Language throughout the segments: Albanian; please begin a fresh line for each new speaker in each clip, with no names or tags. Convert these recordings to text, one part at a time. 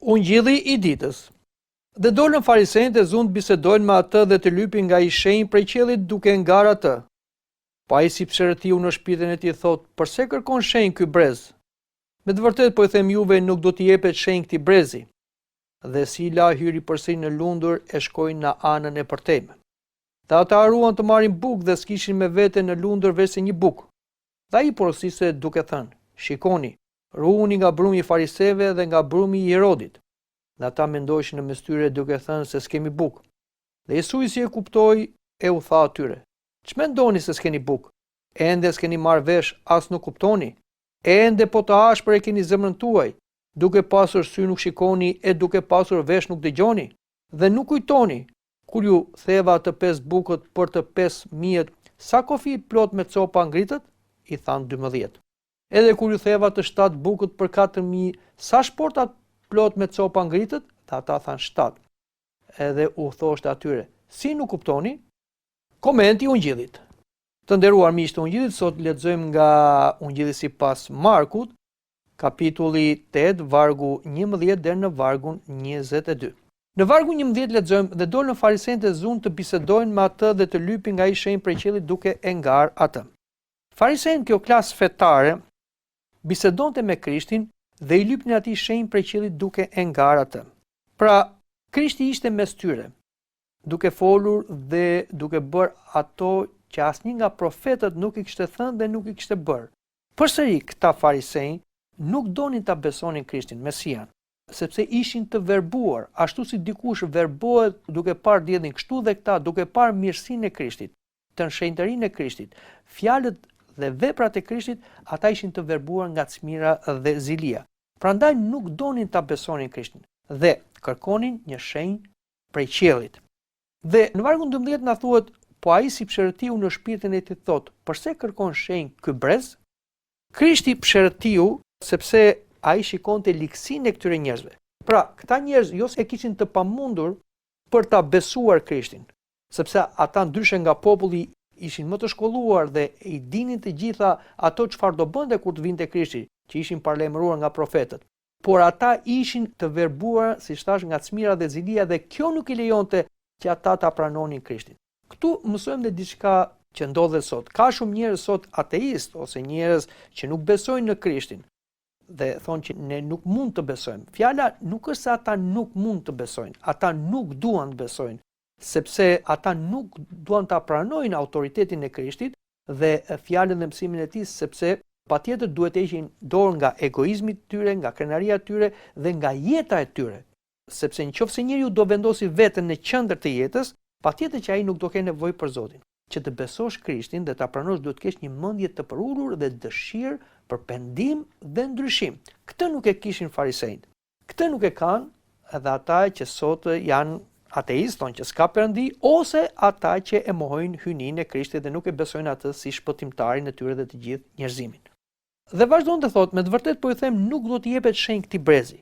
Ungjilli i ditës. Dhe dolën farisejtë e zunë bisedojnë me atë dhe të lypin nga i shenjë prej qiellit duke ngar atë. Pa ai si psherëtiu në shpirtin e tij thotë, pse kërkon shenjë ky brez? Me të vërtetë po i them juve, nuk do t'i jepet shenjë këtij brezi. Dhe Sila hyri përsëri në lundur e shkoi në anën e përtejme. Dhe ata haruan të marrin bukë dhe s'kishin me vete në lundur veçse një bukë. Dhe ai porosiste duke thënë, shikoni, ruhuni nga brumi i fariseve dhe nga brumi i Herodit. Dhe ata mendojshin në mes tyre duke thënë se s'kemi bukë. Dhe Jesusi si e kuptoi e u tha atyre, ç'mendoni se s'keni bukë? Ende s'keni marrë vesh, as nuk kuptoni? Ende po të ashpër e keni zemrën tuaj, duke pasur sy nuk shikoni e duke pasur vesh nuk dëgjoni? Dhe nuk kujtoni, kur ju theva të 5 bukët për të 5.000, sa kofi plot me copa ngritët? I thanë 12. Edhe kur ju theva të 7 bukët për 4.000, sa shportat plot me copa ngritët? Dhe ata thanë 7. Edhe u thoshte atyre, si nuk kuptoni? Komenti i Ungjillit. Të nderuar miq të Ungjillit, sot lexojmë nga Ungjilli sipas Markut, kapitulli 8, vargu 11 deri në vargun 22. Në vargun 11 lexojmë, dhe dolën farisejtë e zunë të bisedojnë me atë dhe të lypin nga i shenjë prej qiellit duke e ngar atë. Farisejtë, kjo klasë fetare, bisedonte me Krishtin dhe i lypnin atij shenjë prej qiellit duke e ngar atë. Pra, Krishti ishte mes tyre, duke folur dhe duke bërë ato që asnjë nga profetët nuk i kishte thënë dhe nuk i kishte bërë. Përsëri këta farisej nuk donin ta besonin Krishtin, Mesian, sepse ishin të verbuar, ashtu si dikush verbohet duke parë diellin, kështu dhe këta duke parë mirësinë e Krishtit, të shenjtërinë e Krishtit, fjalët dhe veprat e Krishtit, ata ishin të verbuar nga çmira dhe zilia. Prandaj nuk donin ta besonin Krishtin dhe kërkonin një shenjë prej qiellit. Dhe në vargun 12 na thuhet, po ai si psherëtiu në shpirtin e tij thotë, pse kërkon shenjë ky brez? Krishti psherëtiu sepse ai shikonte ligësinë e këtyre njerëzve. Pra, këta njerëz jo se kishin të pamundur për ta besuar Krishtin, sepse ata ndryshe nga populli ishin më të shkolluar dhe i dinin të gjitha ato çfarë do bënte kur të vinte Krishti, që ishin paralajmëruar nga profetët. Por ata ishin të verbuar, siç thash, nga çmira dhe zilia dhe kjo nuk i lejonte që ata ta pranonin Krishtin. Këtu mësojmë dhe diçka që ndodhet sot. Ka shumë njerëz sot ateist ose njerëz që nuk besojnë në Krishtin dhe thonë që ne nuk mund të besojmë. Fjala nuk është se ata nuk mund të besojnë, ata nuk duan të besojnë, sepse ata nuk duan ta pranojnë autoritetin e Krishtit dhe fjalën dhe mësimin e tij, sepse patjetër duhet të heqin dorë nga egoizmi i tyre, nga krenaria e tyre dhe nga jeta e tyre. Sepse nëse njeriu do vendosi veten në qendër të jetës, patjetër që ai nuk do kenë nevojë për Zotin. Që të besosh Krishtin dhe ta pranosh duhet të kesh një mendje të përulur dhe dëshirë për pendim dhe ndryshim. Këtë nuk e kishin farisejt. Këtë nuk e kanë edhe ata që sot janë ateistë, thonë që s'ka perëndi, ose ata që e mohojnë hyjninë e Krishtit dhe nuk e besojnë atë si shpëtimtarin e tyre dhe të gjithë njerëzimin. Dhe vazhdon të thotë, me të vërtetë po i them, nuk do t'i jepet shenjë këtij brezi.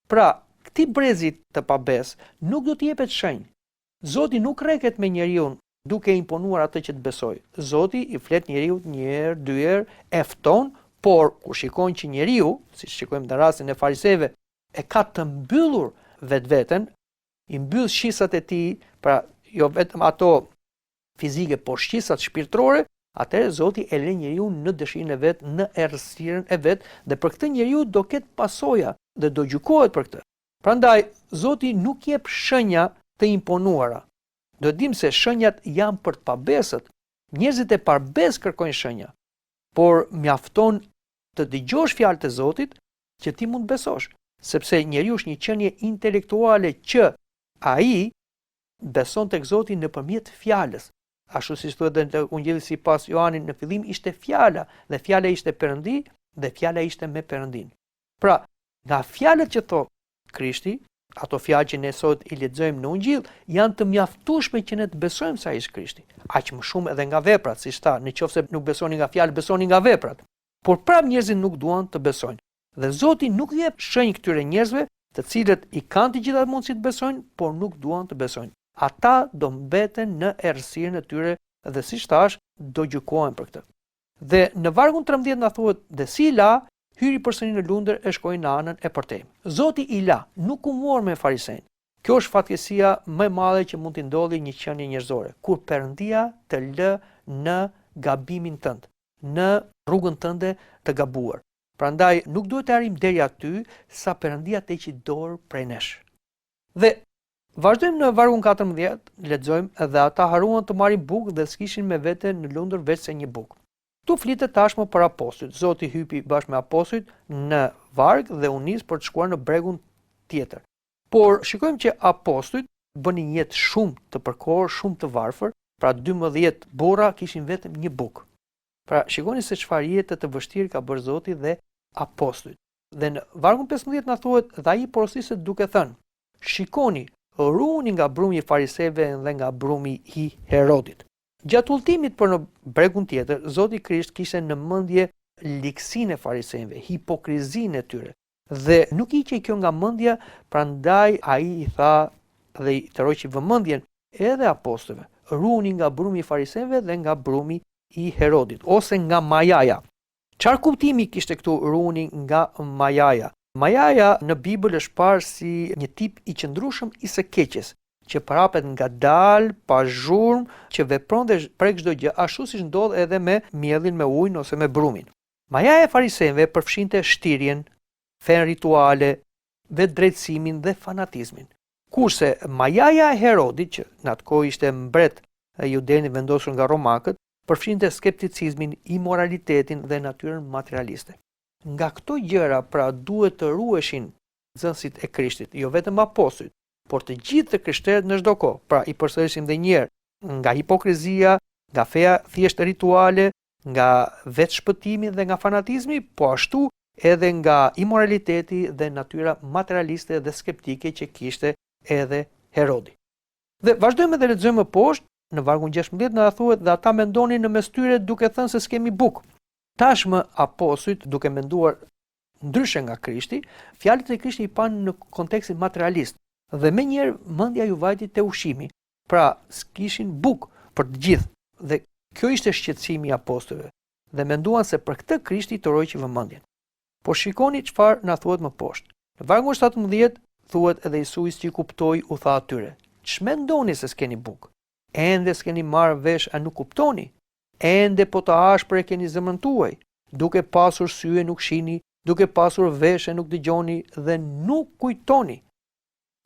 Pra, këtij brezit të pabes nuk do t'i jepet shenjë. Zoti nuk rreket me njeriu duke imponuar atë që të besoj. Zoti i flet njeriu një herë, dy herë, e fton, por kur shikon që njeriu, siç shikojmë në rastin e fariseve, e ka të mbyllur vetveten, i mbyll shqisat e tij, pra jo vetëm ato fizike, por shqisat shpirtërore, atëherë Zoti e lë njeriu në dëshirën e vet, në errësirën e vet, dhe për këtë njeriu do ketë pasoja dhe do gjykohet për këtë. Prandaj Zoti nuk jep shenja të imponuara. Do të dim se shenjat janë për të pabesët. Njerëzit e pabes kërkojnë shenja, por mjafton të dëgjosh fjalët e Zotit që ti mund besosh, sepse njeriu është një qenie intelektuale që ai beson tek Zoti nëpërmjet fjalës. Ashtu si thuhet në Ungjilli sipas Johanit, në fillim ishte fjala dhe fjala ishte Perëndi dhe fjala ishte me Perëndin. Pra, nga fjalët që thot Krishti, ato fjalë që ne sot i lexojmë në Ungjill, janë të mjaftueshme që ne të besojmë se ai është Krishti. Aq më shumë edhe nga veprat, siç tha, nëse nuk besoni nga fjalë, besoni nga veprat. Por prap njerëzit nuk duan të besojnë. Dhe Zoti nuk jep shenjë këtyre njerëzve, të cilët i kanë të gjitha mundësitë të besojnë, por nuk duan të besojnë. Ata do mbeten në errësirën e tyre dhe siç thash, do gjykohen për këtë. Dhe në vargun 13 na thuhet, dhe Sila hyri përsëri në lundër e shkoi në anën e përtejme. Zoti i la, nuk u mor me farisejnë. Kjo është fatkeqësia më e madhe që mund t'i ndodhi një qenie njerëzore, kur Perëndia të lë në gabimin tënd, në rrugën tënde të gabuar. Prandaj nuk duhet të arrim deri aty sa Perëndia të heqë dorë prej nesh. Dhe vazhdojmë në vargun 14, lexojmë dhe ata haruan të marrin bukë dhe s'kishin me vete në lundër veç se një bukë. Tu flitet tashmë për apostujt. Zoti hypi bashkë me apostujt në varg dhe u nis për të shkuar në bregun tjetër. Por shikojmë që apostujt bënin një jetë shumë të përkohur, shumë të varfër, pra 12 burra kishin vetëm një bukë. Pra shikoni se çfarë jete të vështirë ka bërë Zoti dhe apostujt. Dhe në vargun 15 na thuhet dhe ai porositet duke thënë: "Shikoni, ruhuni nga brumi i fariseve dhe nga brumi i Herodit." Gjatë udhëtimit për në bregun tjetër, Zoti Krisht kishte në mendje likësinë e farisejve, hipokrizinë e tyre. Dhe nuk i hiqej kjo nga mendja, prandaj ai i tha dhe i tërhoqi vëmendjen edhe apostujve: "Ruhuni nga brumi i fariseve dhe nga brumi i Herodit, ose nga majaja." Çfarë kuptimi kishte këtu ruhuni nga majaja? Majaja në Bibël është parë si një tip i qëndrueshëm i së keqes, që parapet nga dal, pa zhurmë, që vepron dhe prek çdo gjë, ashtu siç ndodh edhe me miellin me ujin ose me brumin. Majaja e farisejve përfshinte shtirjen, fen rituale, vetëdrejtësimin dhe fanatizmin. Kurse majaja e Herodit, që në atë kohë ishte mbret e Judenit vendosur nga romakët, përfshinte skepticizmin, imoralitetin dhe natyrën materialiste. Nga këto gjëra pra duhet të ruheshin nxënësit e Krishtit, jo vetëm apostujt, por të gjithë të krishterët në çdo kohë. Pra i përsërisim edhe një herë, nga hipokrizia, nga feja thjesht rituale, nga vetëshpëtimi dhe nga fanatizmi, po ashtu edhe nga imoraliteti dhe natyra materialiste dhe skeptike që kishte edhe Herodi. Dhe vazhdojmë dhe lexojmë më poshtë, në vargun 16 na thuhet dhe ata mendonin në mes tyre duke thënë se s'kemi bukë. Tashmë apostujt, duke menduar ndryshe nga Krishti, fjalët e Krishtit i panë në kontekstin materialist dhe menjëherë mendja ju vajti te ushqimi. Pra s'kishin bukë për të gjithë dhe kjo ishte shqetësimi i apostujve dhe menduan se për këtë Krishti tërhoqi vëmendjen. Po shikoni çfarë na thuhet më poshtë. Në vargun 17 thuhet edhe Isusi që kuptoi u tha atyre: "Ç'mendoni se s'keni bukë? Ende s'keni marrë vesh, a nuk kuptoni? Ende po të ashpër e keni zemrën tuaj, duke pasur sy e nuk shihni, duke pasur vesh e nuk dëgjoni dhe nuk kujtoni."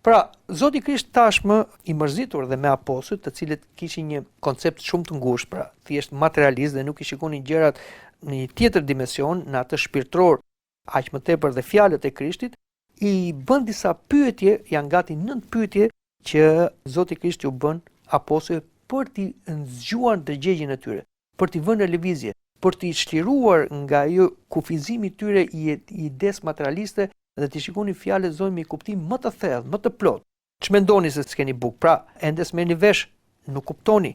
Pra, Zoti Krisht tashmë i mërzitur dhe me apostujt, të cilët kishin një koncept shumë të ngushtë, pra thjesht materialist dhe nuk i shikonin gjërat në një tjetër dimension, në atë shpirtëror, aq më tepër dhe fjalët e Krishtit, i bën disa pyetje, janë gati 9 pyetje që Zoti Krisht u bën apostujve për t'i zgjuar ndërgjegjen e tyre, për t'i vënë në lëvizje, për t'i çliruar nga ajo kufizimi i tyre i ides materialiste dhe t'i shikoni fjalët e Zotit me kuptim më të thellë, më të plot. Ç'mendoni se s'keni bukë? Pra, ende s'merrni vesh, nuk kuptoni,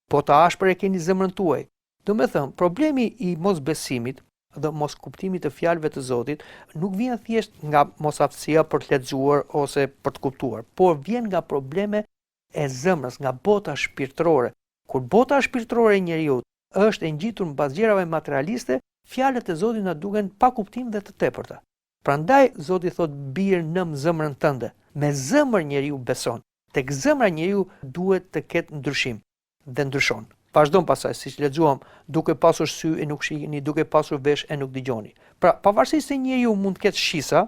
po të ashpër e keni zemrën tuaj. Do me thënë, problemi i mosbesimit dhe mos kuptimit të fjalëve të Zotit nuk vjen thjesht nga mosaftësia për të lexuar ose për të kuptuar, por vjen nga probleme e zemrës, nga bota shpirtërore. Kur bota shpirtërore e njeriut është e ngjitur mbas gjërave materialiste, fjalët e Zotit na duken pa kuptim dhe të tepërta. Prandaj Zoti thot: "Bir nëm zemrën tënde." Me zemër njeriu beson. Tek zemra njeriu duhet të ketë ndryshim dhe ndryshon. Vazhdon pasaj, siç lexuam, duke pasur sy e nuk shihni, duke pasur vesh e nuk dëgjoni. Pra, pavarësisht se njeriu mund të ketë shisa,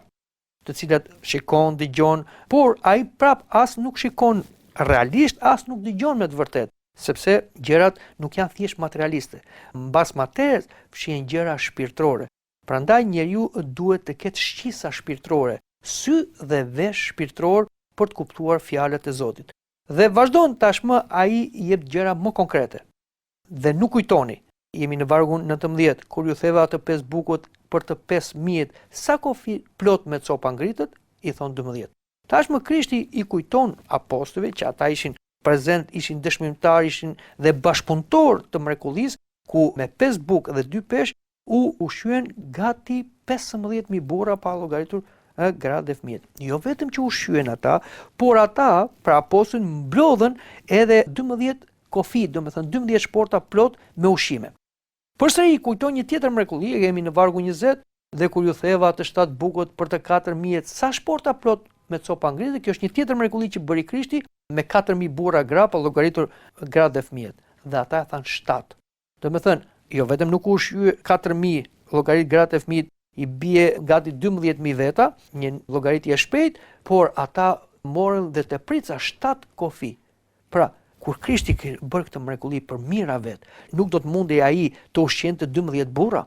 të cilat shikon, dëgjon, por ai prap as nuk shikon realisht, as nuk dëgjon me të vërtetë, sepse gjërat nuk janë thjesht materialiste. Mbas materes fshihen gjëra shpirtërore. Prandaj njeriu duhet të ketë shqisa shpirtërore, sy dhe vesh shpirtëror për të kuptuar fjalët e Zotit. Dhe vazhdon tashmë ai i jep gjëra më konkrete. Dhe nuk kujtoni. Jemi në vargun 19, kur ju theva atë 5 bukët për të 5.000, sa kofi plot me copa ngritët? I thon 12. Tashmë Krishti i kujton apostujve që ata ishin prezent, ishin dëshmimtar, ishin dhe bashkëpunëtor të mrekullisë, ku me 5 bukë dhe 2 peshk u ushqyen gati 15.000 burra pa llogaritur gratë dhe fëmijët. Jo vetëm që ushqyen ata, por ata pra apostujt mblodhen edhe 12 kofi, do me thënë 12 shporta plot me ushqime. Përsëri i kujton një tjetër mrekulli, jemi në vargu 20, Dhe kur ju theva të 7 bukët për të 4.000, sa shporta plot me copa ngritë, kjo është një tjetër mrekulli që bëri Krishti me 4.000 burra gra, pa llogaritur gratë dhe fëmijët. Dhe ata thanë 7. Do me thënë, jo vetëm nuk u shye 4.000 llogarit gratë e fëmijët, i bie gati 12.000 veta, një llogaritje e shpejt, por ata morën dhe të prica 7 kofi. Pra, kur Krishti bërë këtë mrekulli për mira vet, nuk do të mundej ai të ushqente 12 burra.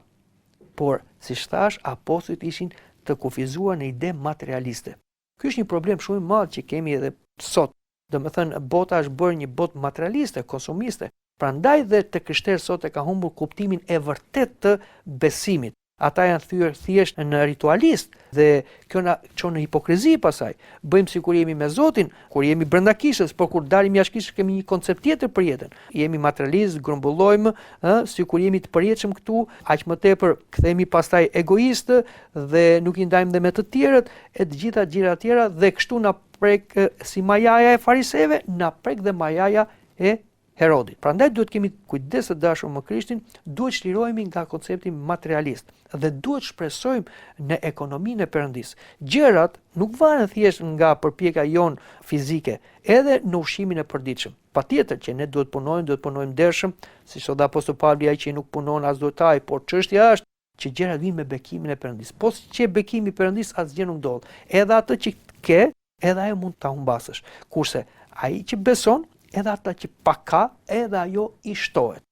Por, si thash, apostujt ishin të kufizuar në ide materialiste. Ky është një problem shumë i madh që kemi edhe sot. Do me thënë, bota është bërë një botë materialiste, konsumiste. Prandaj dhe të krishterë sot e ka humbur kuptimin e vërtet të besimit. Ata janë thyer thjesht në ritualist dhe kjo na çon në hipokrizi pasaj. Bëjmë sikur jemi me Zotin, kur jemi brenda kishës, por kur dalim jashtë kishës kemi një koncept tjetër për jetën. Jemi materialist, grumbullojmë, sikur jemi të përjetshëm këtu, aq më tepër kthehemi pastaj egoistë dhe nuk i ndajmë dhe me të tjerët e të gjitha gjërat tjera dhe kështu na prek si majaja e fariseve, na prek dhe majaja e Herodit. Prandaj duhet kemi kujdes të dashur me Krishtin, duhet çlirohemi nga koncepti materialist dhe duhet shpresojmë në ekonominë e Perëndis. Gjërat nuk varen thjesht nga përpjekja jon fizike, edhe në ushqimin e përditshëm. Patjetër që ne duhet punojmë ndershëm, siç thotë apostulli Pavli, ai që nuk punon as duhet taj, por çështja është që gjërat vijnë me bekimin e Perëndis. Po që bekimi i Perëndis asgjë nuk ndodh. Edhe atë që ke, edhe ajo mund ta humbasësh. Kurse ai që beson, edhe ata që pa ka, edhe ajo i shtohet.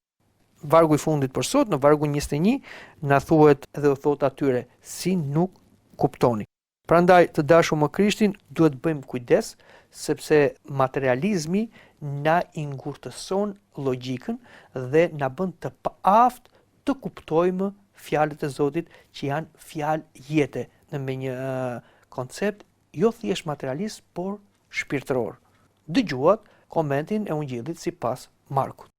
Vargu i fundit për sot, në vargu 21, na thuhet dhe u thot atyre, si nuk kuptoni. Prandaj të dashur me Krishtin, duhet bëjmë kujdes, sepse materializmi na i ngurtëson logjikën dhe na bën të paaft të kuptojmë fjalët e Zotit që janë fjalë jete, me një koncept jo thjesht materialist, por shpirtëror. Dëgjuat komentin e Ungjillit sipas Markut.